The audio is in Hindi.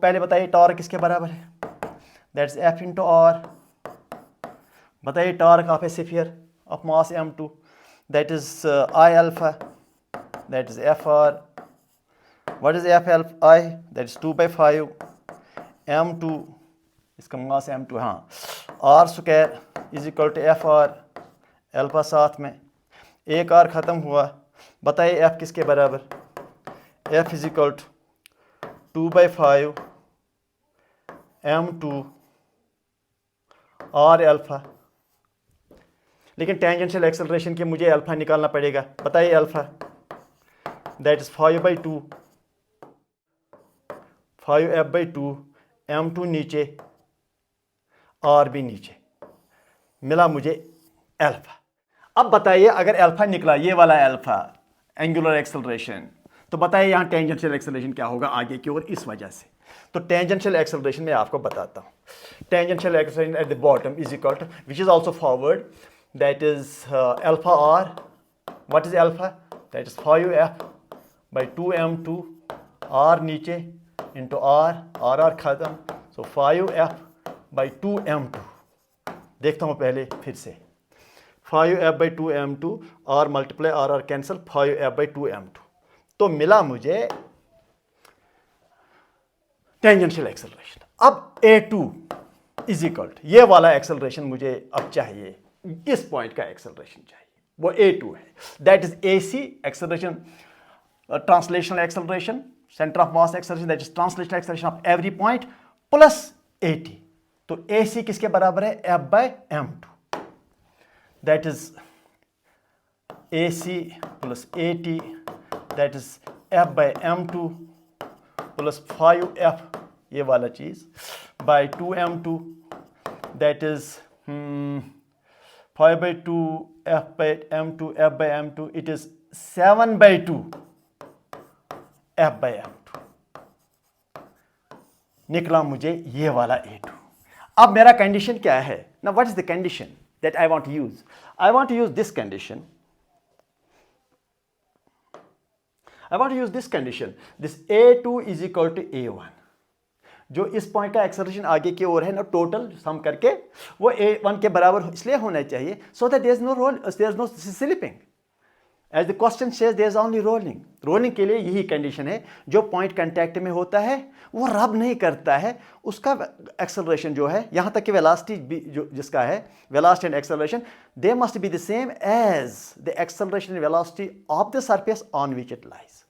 पहले बताइए टॉर्क किसके बराबर है, दैट्स एफ इंटू आर। बताइए torque of a sphere of mass m2, that is I alpha, that is F R. What is F alpha I, that is 2/5 m2, इसका मास m2, हाँ, R square is equal to F R, alpha साथ में, एक आर ख़त्म हुआ। बताइए एफ किसके बराबर, F is equal to 2/5 m2 R alpha. लेकिन टेंजेंशियल एक्सेलरेशन के मुझे अल्फा निकालना पड़ेगा। बताइए alpha, that is 5/2 5f/2 m2 नीचे आर भी नीचे, मिला मुझे अल्फा। अब बताइए अगर अल्फा निकला, ये वाला अल्फा एंगुलर एक्सेलरेशन, तो बताइए यहाँ टेंजेंशियल एक्सेलरेशन क्या होगा आगे की ओर इस वजह से। तो टेंजेंशियल एक्सेलरेशन मैं आपको बताता हूँ। Tangential acceleration at the bottom is equal to which is also forward, that is alpha R. What is alpha, that is 5f/2 m2 R नीचे इंटू आर, आर खत्म, सो 5f/2 m2। देखता हूँ पहले फिर से, 5f/2 m2 are multiply are cancel, 5f/2 m2, तो मिला मुझे टेंजेंशियल एक्सेलरेशन। अब A2 इज इक्वल टू, ये वाला एक्सेलरेशन मुझे अब चाहिए, इस पॉइंट का एक्सेलरेशन चाहिए, वो A2 है, that is AC acceleration, translational acceleration, centre of mass acceleration, that is translational acceleration of every point plus AT। तो AC किसके बराबर है, F/m2, that is AC plus AT, that is F/m2 plus 5f, ये वाला चीज, by 2m2, that is 5/2 f/m2 f/m2, it is 7/2 f/m2। निकला मुझे ये वाला A2। अब मेरा कंडीशन क्या है ना, what is the condition that I want to use, I want to use this condition, I want to use this condition, this A2 is equal to A1, जो इस पॉइंट का एक्सेलरेशन आगे की ओर है ना, टोटल सम करके वो A1 के बराबर इसलिए होना चाहिए, so that there is no roll, there is no slipping, as the question says there is only rolling। Rolling के लिए यही कंडीशन है, जो पॉइंट कांटेक्ट में होता है वो रब नहीं करता है, उसका एक्सेलरेशन जो है, यहाँ तक कि वेलोसिटी भी जो जिसका है, velocity and acceleration they must be the same as the acceleration and velocity of the surface on which it lies.